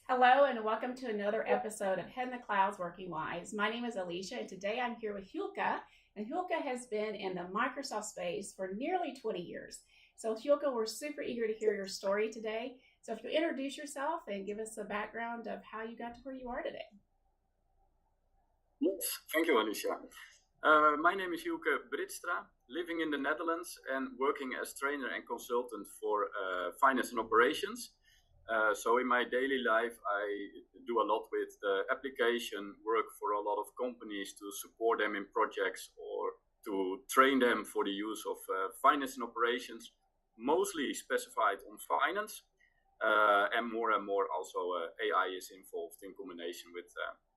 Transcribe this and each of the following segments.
Hello and welcome to another episode of Head in the Clouds Working Wise. My name is Alicia and today I'm here with Hylke. And Hylke has been in the Microsoft space for nearly 20 years. So Hylke, we're super eager to hear your story today. So if you introduce yourself and give us a background of how you got to where you are today. Yes, thank you, Alicia. My name is Hylke Britstra, living in the Netherlands and working as trainer and consultant for finance and operations. So in my daily life, I do a lot with application work for a lot of companies to support them in projects or to train them for the use of finance and operations, mostly specified on finance. And more also AI is involved in combination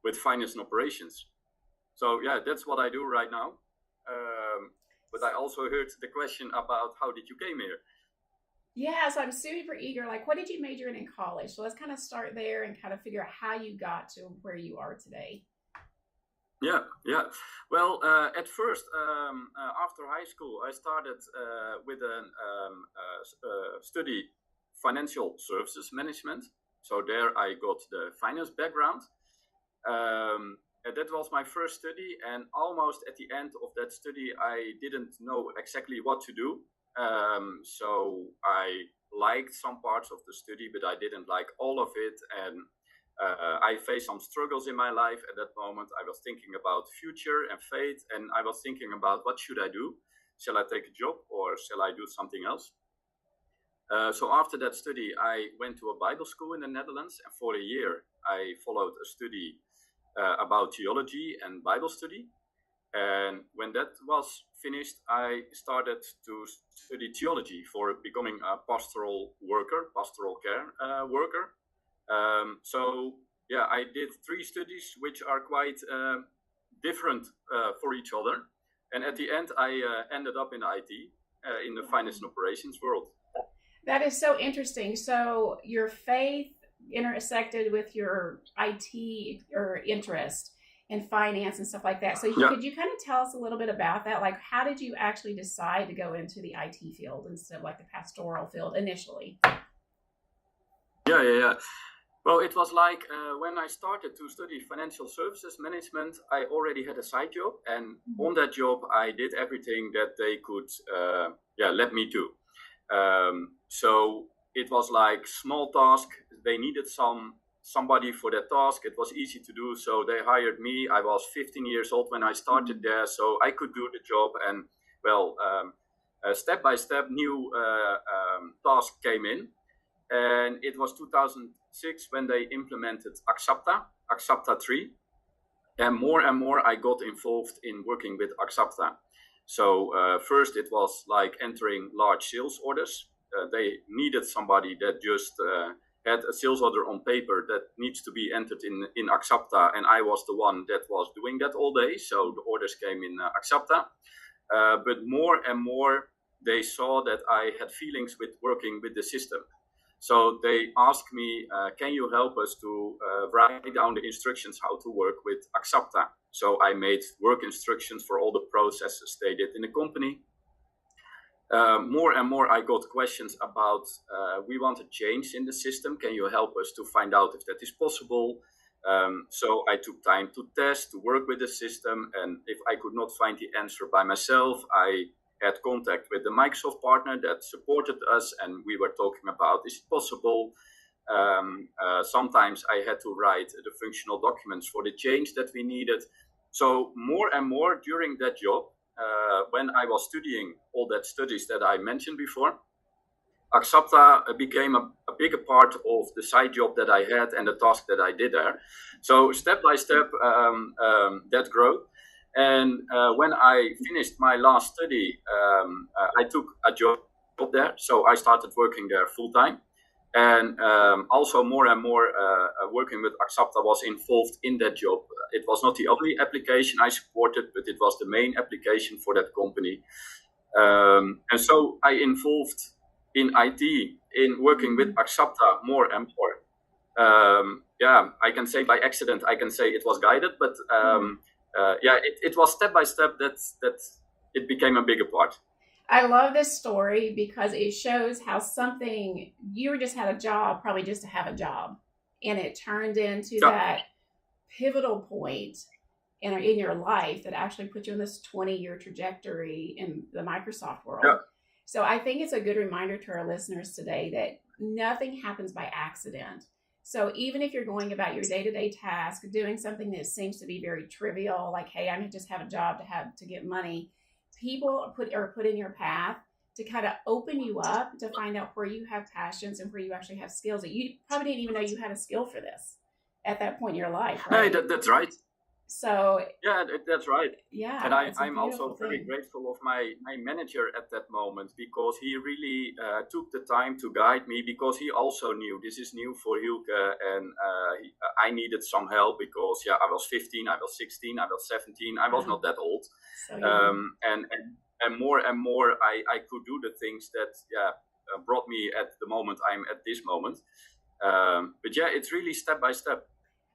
with finance and operations. So yeah, that's what I do right now. But I also heard the question about how did you came here? Yeah, so I'm super eager. Like, what did you major in college? So let's kind of start there and kind of figure out how you got to where you are today. Yeah. Well, at first, after high school, I started with a study financial services management. So there I got the finance background. And that was my first study, and almost at the end of that study, I didn't know exactly what to do. So I liked some parts of the study, but I didn't like all of it. And I faced some struggles in my life at that moment. I was thinking about future and fate, and I was thinking about what should I do? Shall I take a job or shall I do something else? So after that study, I went to a Bible school in the Netherlands, and for a year, I followed a study about theology and Bible study. And when that was finished, I started to study theology for becoming a pastoral care worker. So yeah, I did 3 studies which are quite different for each other. And at the end, I ended up in IT, in the finance and operations world. That is so interesting. So your faith intersected with your IT or interest in finance and stuff like that. So Could you kind of tell us a little bit about that? Like, how did you actually decide to go into the IT field instead of like the pastoral field initially? Yeah. Well, it was like when I started to study financial services management, I already had a side job. And on that job, I did everything that they could let me do. So it was like small task. They needed somebody for that task. It was easy to do, so they hired me. I was 15 years old when I started there, so I could do the job. And well, step by step, new tasks came in, and it was 2006 when they implemented Axapta 3, and more I got involved in working with Axapta. So first it was like entering large sales orders. They needed somebody that just had a sales order on paper that needs to be entered in Axapta, and I was the one that was doing that all day. So the orders came in Axapta. But more and more, they saw that I had feelings with working with the system. So they asked me, can you help us to write down the instructions how to work with Axapta? So I made work instructions for all the processes they did in the company. More and more I got questions about, we want a change in the system. Can you help us to find out if that is possible? So I took time to test, to work with the system. And if I could not find the answer by myself, I had contact with the Microsoft partner that supported us. And we were talking about, is it possible? Sometimes I had to write the functional documents for the change that we needed. So more and more during that job, when I was studying all that studies that I mentioned before, Axapta became a bigger part of the side job that I had and the task that I did there. So step by step, that grew. And when I finished my last study, I took a job there. So I started working there full time. And also more and more working with Axapta was involved in that job. It was not the only application I supported, but it was the main application for that company. And so I involved in IT, in working with Axapta more and more. I can say by accident, I can say it was guided, but it was step by step that it became a bigger part. I love this story because it shows how something, you just had a job, probably just to have a job. and it turned into Yeah. that pivotal point in your life that actually put you on this 20-year trajectory in the Microsoft world. Yeah. So I think it's a good reminder to our listeners today that nothing happens by accident. So even if you're going about your day-to-day task, doing something that seems to be very trivial, like, hey, I just have a job to get money, people are put in your path to kind of open you up to find out where you have passions and where you actually have skills that you probably didn't even know you had a skill for this at that point in your life, right? Hey, that's right. So yeah, that's right. Yeah, and I'm also very grateful of my manager at that moment, because he really took the time to guide me, because he also knew this is new for Hylke, and I needed some help, because I was 15, I was 16, I was 17, I was not that old. So, and more I could do the things that brought me at the moment I'm at this moment. But it's really step by step.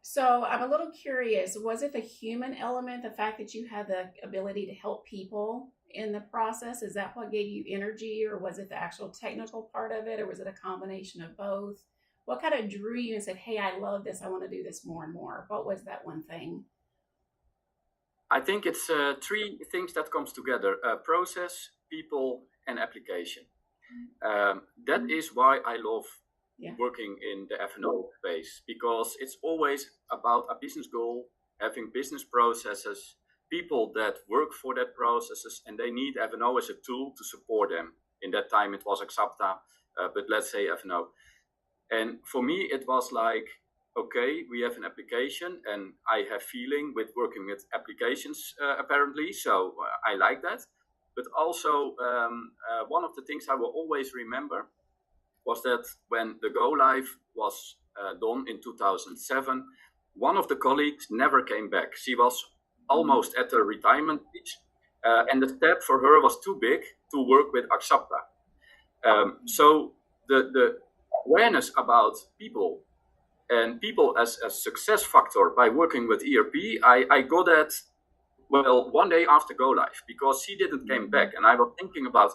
So I'm a little curious, was it the human element, the fact that you had the ability to help people in the process? Is that what gave you energy, or was it the actual technical part of it, or was it a combination of both? What kind of drew you and said, hey, I love this, I want to do this more and more? What was that one thing? I think it's three things that comes together: process, people, and application. That is why I love working in the F&O space, because it's always about a business goal, having business processes, people that work for that processes, and they need F&O as a tool to support them. In that time it was Axapta, but let's say F&O. And for me it was like, okay, we have an application, and I have feeling with working with applications apparently, so I like that. But also one of the things I will always remember was that when the go live was done in 2007, one of the colleagues never came back. She was almost at the retirement age, and the step for her was too big to work with Axapta. So the awareness about people, and people as a success factor by working with ERP, I got that, well, one day after go live, because she didn't came back, and I was thinking about,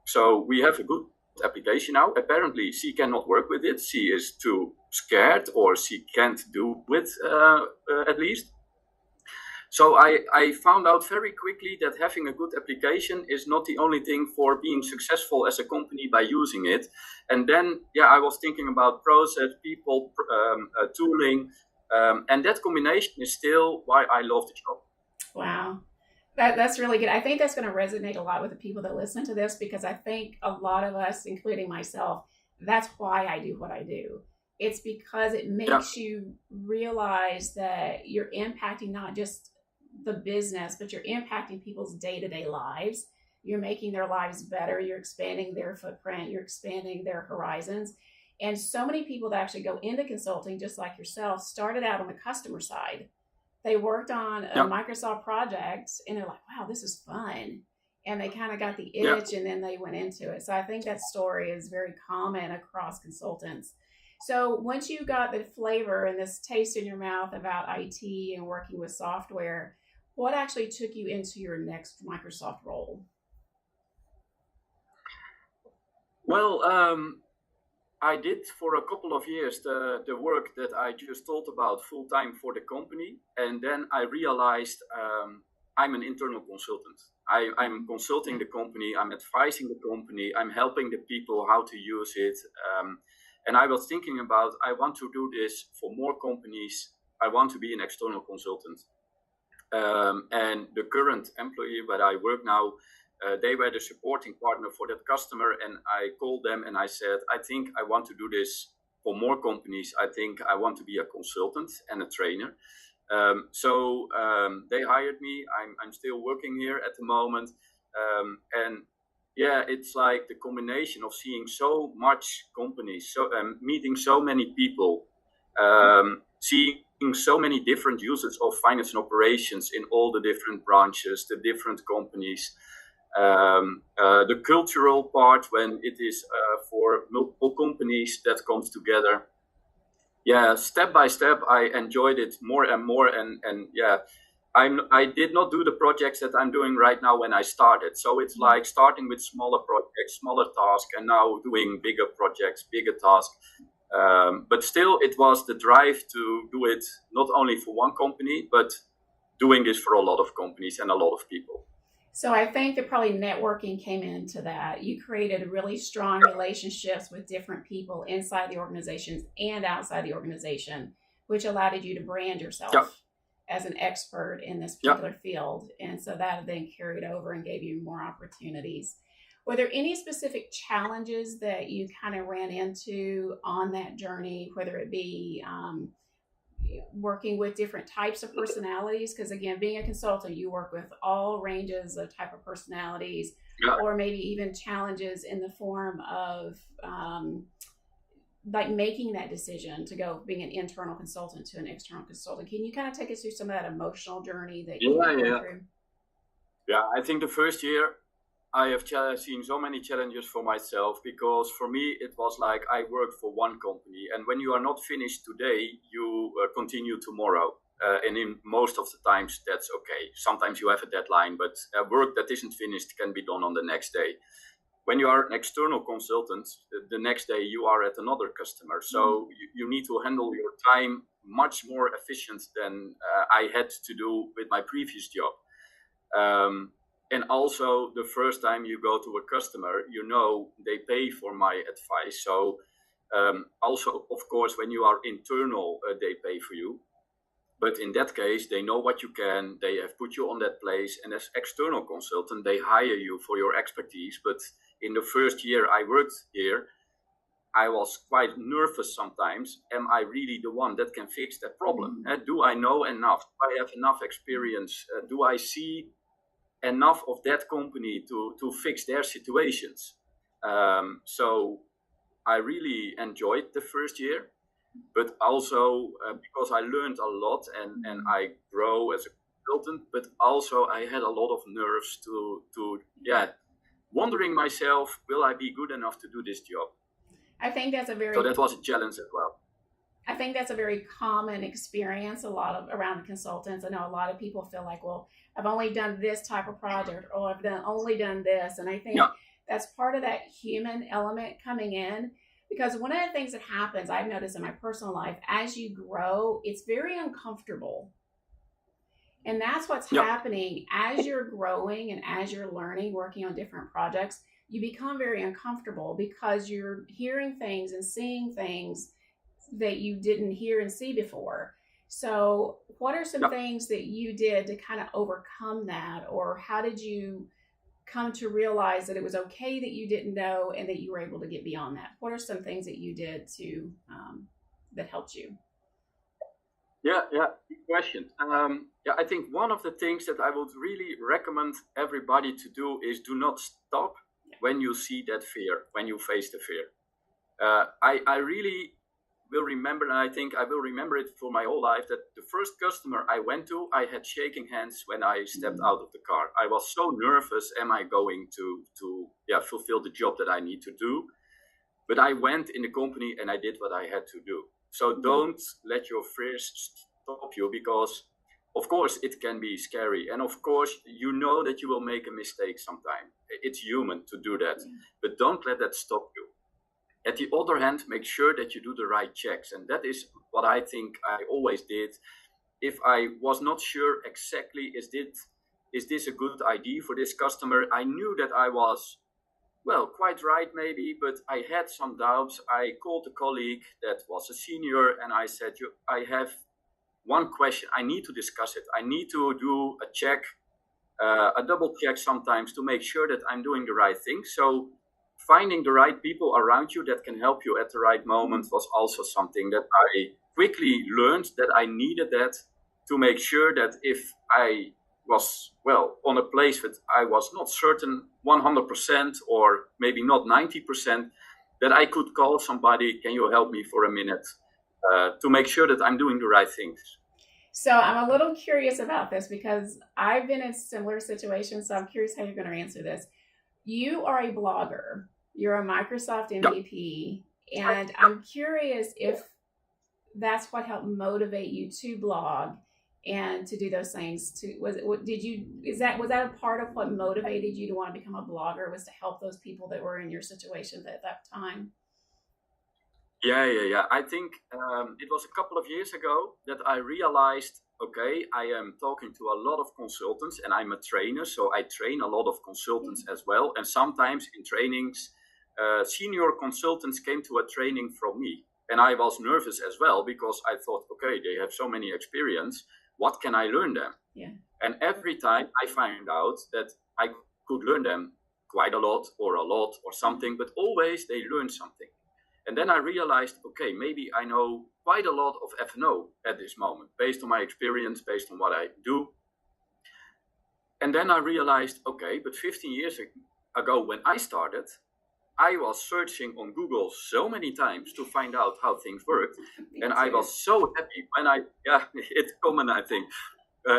so we have a good application now. Apparently she cannot work with it, she is too scared, or she can't do it at least. So I found out very quickly that having a good application is not the only thing for being successful as a company by using it. And then I was thinking about process, people, tooling, and that combination is still why I love the job. Wow. That's really good. I think that's going to resonate a lot with the people that listen to this, because I think a lot of us, including myself, that's why I do what I do. It's because it makes you realize that you're impacting not just the business, but you're impacting people's day-to-day lives. You're making their lives better. You're expanding their footprint. You're expanding their horizons. And so many people that actually go into consulting, just like yourself, started out on the customer side. They worked on a Microsoft project, and they're like, wow, this is fun. And they kind of got the itch, and then they went into it. So I think that story is very common across consultants. So once you got the flavor and this taste in your mouth about IT and working with software, what actually took you into your next Microsoft role? Well, I did for a couple of years the work that I just told about full time for the company. And then I realized I'm an internal consultant. I'm consulting the company, I'm advising the company, I'm helping the people how to use it. And I was thinking about, I want to do this for more companies. I want to be an external consultant. And the current employee where I work now, they were the supporting partner for that customer, and I called them and I said, I think I want to do this for more companies. I think I want to be a consultant and a trainer. So they hired me. I'm still working here at the moment. And it's like the combination of seeing so much companies, meeting so many people, seeing so many different users of finance and operations in all the different branches, the different companies. The cultural part, when it is for multiple companies that comes together. Step by step, I enjoyed it more and more. And I did not do the projects that I'm doing right now when I started. So it's like starting with smaller projects, smaller tasks, and now doing bigger projects, bigger tasks. But still, it was the drive to do it not only for one company, but doing this for a lot of companies and a lot of people. So I think that probably networking came into that. You created really strong relationships with different people inside the organizations and outside the organization, which allowed you to brand yourself as an expert in this particular field. And so that then carried over and gave you more opportunities. Were there any specific challenges that you kind of ran into on that journey, whether it be working with different types of personalities? Because again, being a consultant, you work with all ranges of type of personalities, or maybe even challenges in the form of like making that decision to go being an internal consultant to an external consultant. Can you kind of take us through some of that emotional journey that you went through? Yeah, I think the first year I have seen so many challenges for myself, because for me it was like I worked for one company, and when you are not finished today, you continue tomorrow. And in most of the times that's okay. Sometimes you have a deadline, but work that isn't finished can be done on the next day. When you are an external consultant, the next day you are at another customer. So you need to handle your time much more efficient than I had to do with my previous job. And also the first time you go to a customer, you know, they pay for my advice. So also, of course, when you are internal, they pay for you. But in that case, they know what you can, they have put you on that place. And as external consultant, they hire you for your expertise. But in the first year I worked here, I was quite nervous sometimes. Am I really the one that can fix that problem? Do I know enough? Do I have enough experience? Do I see enough of that company to fix their situations? So I really enjoyed the first year, but also because I learned a lot and I grow as a consultant, but also I had a lot of nerves to wondering myself, will I be good enough to do this job? I think that's so that was a challenge as well. I think that's a very common experience around consultants. I know a lot of people feel like, well, I've only done this type of project, or I've only done this. And I think that's part of that human element coming in, because one of the things that happens, I've noticed in my personal life, as you grow, it's very uncomfortable. And that's what's happening as you're growing and as you're learning, working on different projects, you become very uncomfortable because you're hearing things and seeing things that you didn't hear and see before. So what are some things that you did to kind of overcome that? Or how did you come to realize that it was okay that you didn't know and that you were able to get beyond that? What are some things that you did to that helped you? Yeah, good question. I think one of the things that I would really recommend everybody to do is do not stop when you see that fear, when you face the fear. I really will remember, and I think I will remember it for my whole life, that the first customer I went to, I had shaking hands when I stepped out of the car. I was so nervous, am I going to fulfill the job that I need to do? But I went in the company and I did what I had to do. So don't let your fears stop you, because of course it can be scary. And of course, you know that you will make a mistake sometime. It's human to do that, but don't let that stop you. At the other hand, make sure that you do the right checks. And that is what I think I always did. If I was not sure exactly, is this a good idea for this customer? I knew that I was, quite right maybe, but I had some doubts. I called a colleague that was a senior and I said, I have one question. I need to discuss it. I need to do a check, a double check sometimes to make sure that I'm doing the right thing. So finding the right people around you that can help you at the right moment was also something that I quickly learned, that I needed that to make sure that if I was, on a place that I was not certain 100% or maybe not 90%, that I could call somebody, can you help me for a minute, to make sure that I'm doing the right things. So I'm a little curious about this because I've been in similar situations. So I'm curious how you're going to answer this. You are a blogger. You're a Microsoft MVP. And I'm curious if that's what helped motivate you to blog and to do those things. Was that a part of what motivated you to want to become a blogger, was to help those people that were in your situation at that time? Yeah. I think it was a couple of years ago that I realized, okay, I am talking to a lot of consultants and I'm a trainer, so I train a lot of consultants as well. And sometimes in trainings, senior consultants came to a training from me. And I was nervous as well because I thought, okay, they have so many experience. What can I learn them? Yeah. And every time I find out that I could learn them quite a lot or something, but always they learn something. And then I realized, okay, maybe I know quite a lot of F&O at this moment, based on my experience, based on what I do. And then I realized, okay, but 15 years ago when I started, I was searching on Google so many times to find out how things worked. And I was so happy when it's common, I think.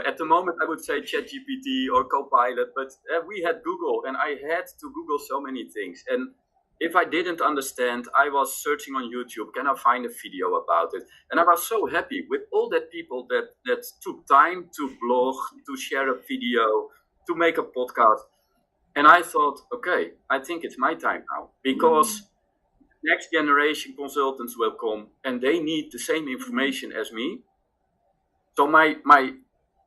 At the moment, I would say ChatGPT or Copilot, but we had Google and I had to Google so many things. And if I didn't understand, I was searching on YouTube, can I find a video about it? And I was so happy with all that people that took time to blog, to share a video, to make a podcast. And I thought, okay, I think it's my time now, because next generation consultants will come and they need the same information as me. So my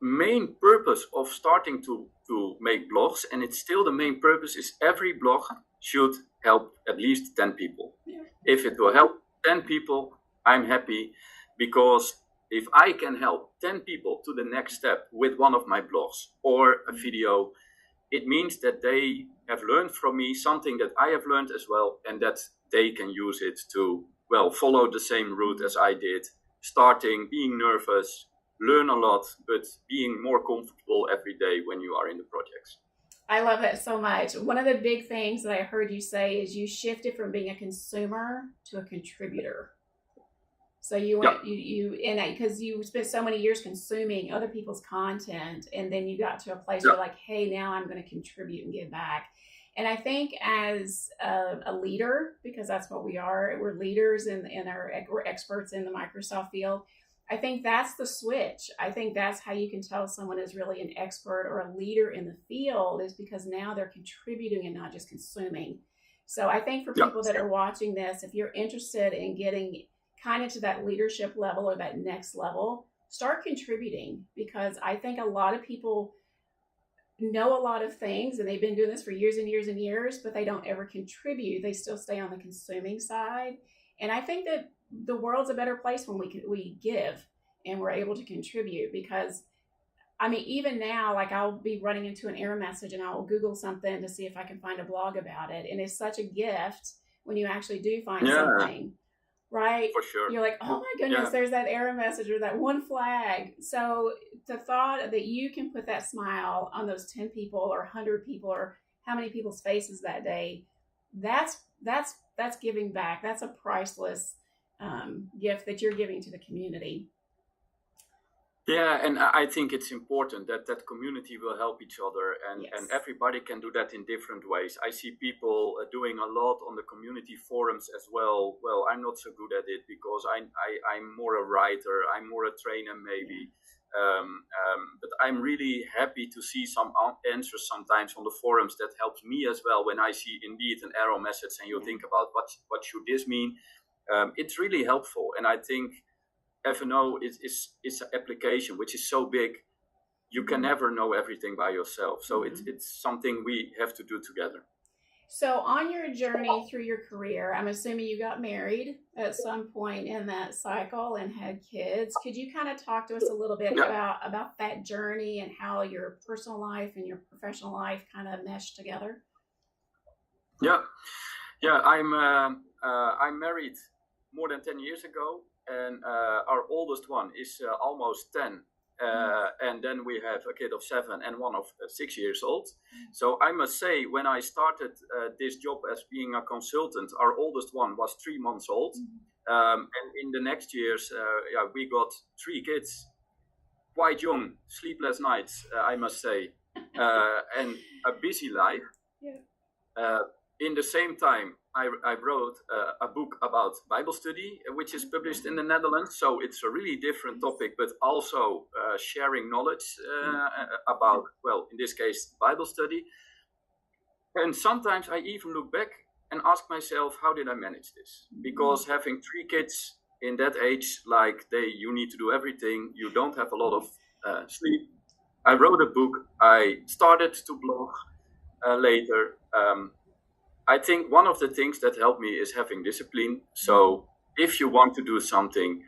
main purpose of starting to make blogs, and it's still the main purpose, is every blog should help at least 10 people. Yeah. If it will help 10 people, I'm happy, because if I can help 10 people to the next step with one of my blogs or a video, it means that they have learned from me something that I have learned as well, and that they can use it to, well, follow the same route as I did, starting, being nervous, learn a lot, but being more comfortable every day when you are in the projects. I love that so much. One of the big things that I heard you say is you shifted from being a consumer to a contributor. So you went, because you spent so many years consuming other people's content, and then you got to a place where like, hey, now I'm going to contribute and give back. And I think as a leader, because that's what we are, we're leaders we're experts in the Microsoft field. I think that's the switch. I think that's how you can tell someone is really an expert or a leader in the field, is because now they're contributing and not just consuming. So I think for people that are watching this, if you're interested in getting kind of to that leadership level or that next level, start contributing, because I think a lot of people know a lot of things and they've been doing this for years and years and years, but they don't ever contribute. They still stay on the consuming side. And I think that the world's a better place when we give and we're able to contribute, because I mean, even now, like I'll be running into an error message and I'll Google something to see if I can find a blog about it. And it's such a gift when you actually do find something, right? For sure. You're like, oh my goodness, there's that error message or that one flag. So the thought that you can put that smile on those 10 people or 100 people or how many people's faces that day, that's giving back. That's a priceless gift that you're giving to the community. Yeah, and I think it's important that community will help each other, and everybody can do that in different ways. I see people doing a lot on the community forums as well. Well, I'm not so good at it because I'm more a writer, I'm more a trainer maybe. But I'm really happy to see some answers sometimes on the forums. That helps me as well when I see indeed an error message and you think about what should this mean. It's really helpful, and I think F&O is an application which is so big, you can never know everything by yourself. So it's something we have to do together. So on your journey through your career, I'm assuming you got married at some point in that cycle and had kids. Could you kind of talk to us a little bit about that journey and how your personal life and your professional life kind of meshed together? Yeah. I'm married more than 10 years ago, and our oldest one is almost 10. And then we have a kid of 7 and one of 6 years old. So I must say, when I started this job as being a consultant, our oldest one was 3 months old. And in the next years, we got 3 kids, quite young, sleepless nights, I must say, and a busy life. In the same time, I wrote a book about Bible study, which is published in the Netherlands. So it's a really different topic, but also sharing knowledge about, well, in this case, Bible study. And sometimes I even look back and ask myself, how did I manage this? Because having 3 kids in that age, like you need to do everything, you don't have a lot of sleep. I wrote a book, I started to blog later. I think one of the things that helped me is having discipline. So if you want to do something,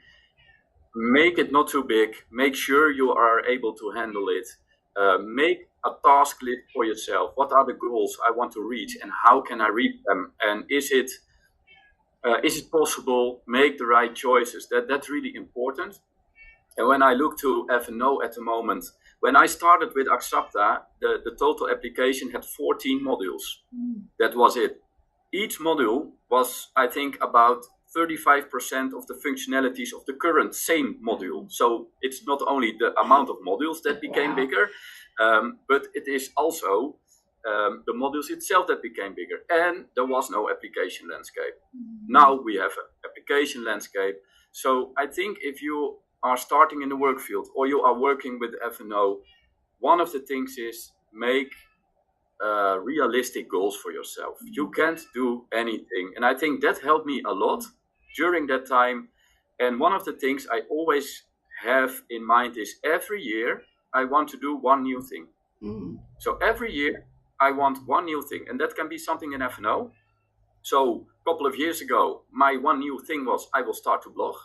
make it not too big, make sure you are able to handle it, make a task list for yourself. What are the goals I want to reach and how can I reach them? And is it possible? Make the right choices. That's really important. And when I look to F&O at the moment, when I started with Axapta, the total application had 14 modules. That was it. Each module was, I think, about 35% of the functionalities of the current same module. So it's not only the amount of modules that became bigger, but it is also the modules itself that became bigger. And there was no application landscape. Now we have an application landscape. So I think if you are starting in the work field or you are working with F&O, one of the things is make realistic goals for yourself. You can't do anything. And I think that helped me a lot during that time. And one of the things I always have in mind is every year I want to do one new thing. So every year I want one new thing, and that can be something in F&O. So a couple of years ago, my one new thing was I will start to blog.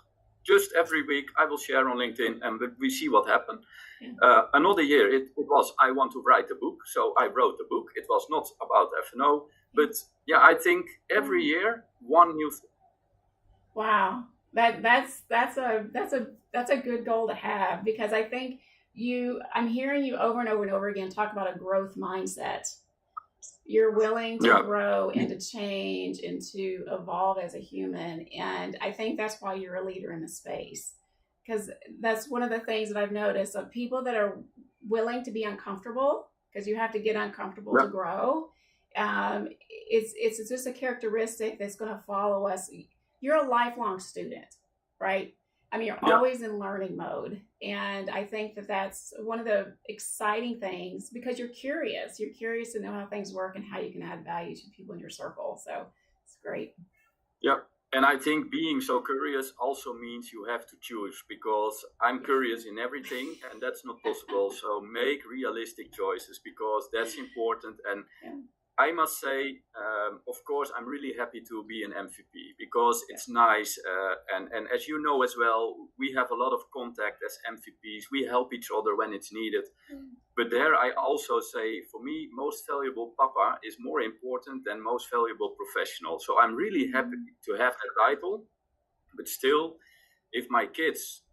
Just every week I will share on LinkedIn and we see what happened. Another year it was I want to write a book. So I wrote the book. It was not about F&O, but yeah, I think every year one new thing. Wow. That's a good goal to have, because I think I'm hearing you over and over and over again talk about a growth mindset. You're willing to grow and to change and to evolve as a human. And I think that's why you're a leader in the space, because that's one of the things that I've noticed of people that are willing to be uncomfortable, because you have to get uncomfortable to grow. It's just a characteristic that's going to follow us. You're a lifelong student, right? I mean, you're always in learning mode. And I think that that's one of the exciting things, because you're curious. You're curious to know how things work and how you can add value to people in your circle. So it's great. Yeah. And I think being so curious also means you have to choose, because I'm curious in everything and that's not possible. So make realistic choices, because that's important. And I must say, of course, I'm really happy to be an MVP, because it's nice. And as you know as well, we have a lot of contact as MVPs. We help each other when it's needed. But there I also say, for me, most valuable papa is more important than most valuable professional. So I'm really happy to have that title. But still, if my kids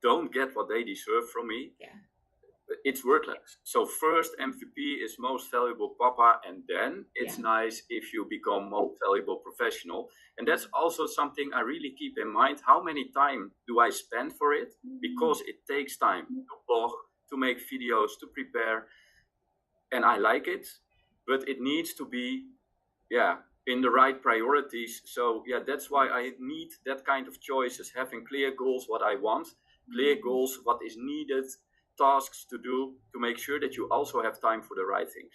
don't get what they deserve from me, it's worthless. So first MVP is most valuable papa, and then it's nice if you become most valuable professional. And that's also something I really keep in mind. How many time do I spend for it? Because it takes time to blog, to make videos, to prepare. And I like it, but it needs to be, in the right priorities. So that's why I need that kind of choices, having clear goals, what I want, clear goals, what is needed, tasks to do, to make sure that you also have time for the right things.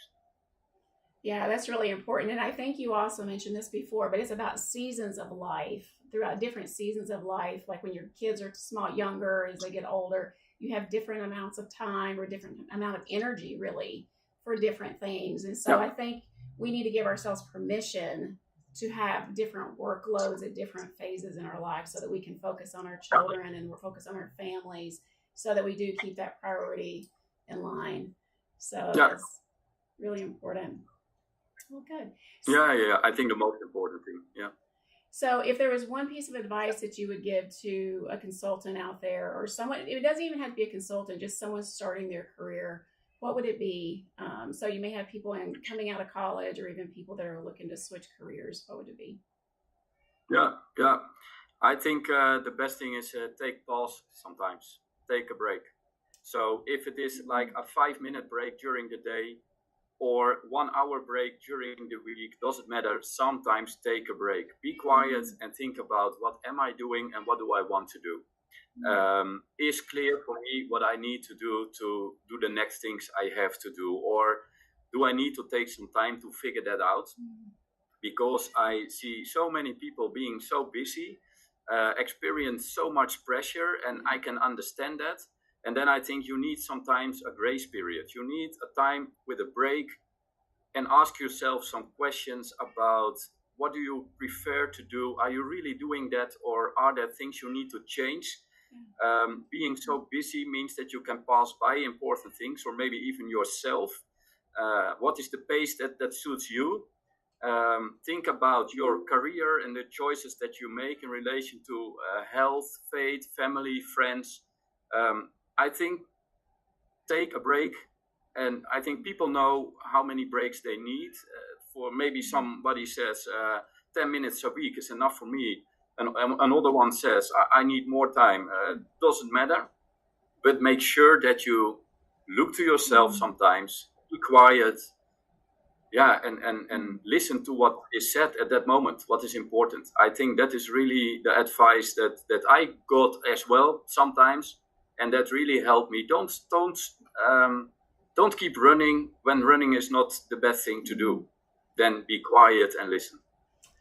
Yeah, that's really important. And I think you also mentioned this before, but it's about seasons of life, throughout different seasons of life. Like when your kids are small, younger, as they get older, you have different amounts of time or different amount of energy really for different things. And so I think we need to give ourselves permission to have different workloads at different phases in our lives, so that we can focus on our children and we're focused on our families, so that we do keep that priority in line. So that's really important. Well, good. I think the most important thing. So if there was one piece of advice that you would give to a consultant out there, or someone, it doesn't even have to be a consultant, just someone starting their career, what would it be? So you may have people coming out of college, or even people that are looking to switch careers. What would it be? I think the best thing is take pause sometimes. Take a break. So if it is like a 5-minute break during the day or 1 hour break during the week, doesn't matter. Sometimes take a break. Be quiet and think about, what am I doing and what do I want to do? Is clear for me what I need to do the next things I have to do, or do I need to take some time to figure that out? because I see so many people being so busy, experience so much pressure, and I can understand that. And then I think you need sometimes a grace period. You need a time with a break and ask yourself some questions about what do you prefer to do? Are you really doing that, or are there things you need to change? Being so busy means that you can pass by important things, or maybe even yourself. What is the pace that suits you? Think about your career and the choices that you make in relation to health, faith, family, friends. I think take a break, and I think people know how many breaks they need. For maybe somebody says 10 minutes a week is enough for me, and another one says I need more time. Doesn't matter, but make sure that you look to yourself sometimes, be quiet, and listen to what is said at that moment, what is important. I think that is really the advice that I got as well sometimes, and that really helped me. Don't keep running when running is not the best thing to do. Then be quiet and listen.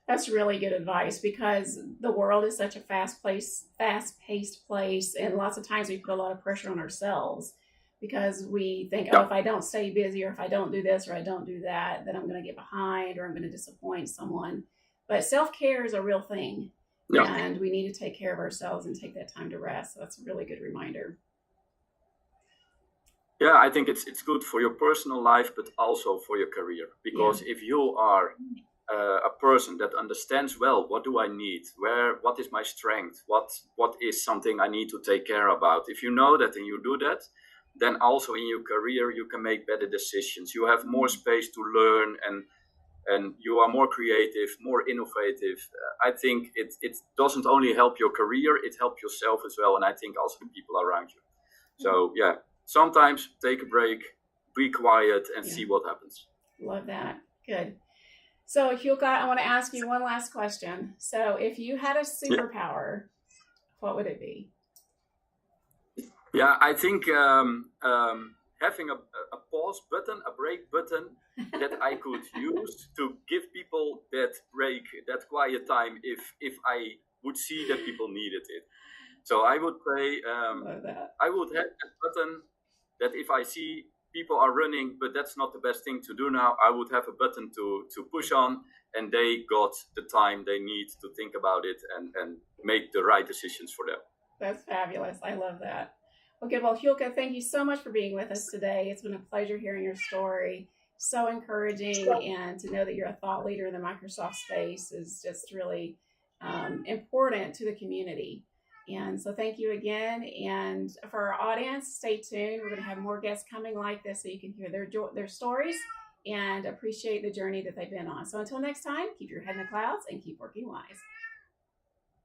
That's really good advice, because the world is such a fast-paced place, and lots of times we put a lot of pressure on ourselves because we think, oh, if I don't stay busy, or if I don't do this or I don't do that, then I'm going to get behind or I'm going to disappoint someone. But self-care is a real thing, and we need to take care of ourselves and take that time to rest. So that's a really good reminder. Yeah, I think it's good for your personal life, but also for your career. Because if you are a person that understands, well, what do I need? What is my strength? What is something I need to take care about? If you know that and you do that, then also in your career you can make better decisions. You have more space to learn, and you are more creative, more innovative. I think it doesn't only help your career, it helps yourself as well, and I think also the people around you. So sometimes take a break, be quiet, and see what happens. Love that. Good. So Hylke, I want to ask you one last question. So if you had a superpower, what would it be? Yeah, I think having a pause button, a break button that I could use to give people that break, that quiet time if I would see that people needed it. So I would say I would have a button that if I see people are running, but that's not the best thing to do now, I would have a button to push on, and they got the time they need to think about it and make the right decisions for them. That's fabulous. I love that. Okay, well, Hylke, thank you so much for being with us today. It's been a pleasure hearing your story. So encouraging, and to know that you're a thought leader in the Microsoft space is just really important to the community. And so thank you again. And for our audience, stay tuned. We're going to have more guests coming like this so you can hear their stories and appreciate the journey that they've been on. So until next time, keep your head in the clouds and keep working wise.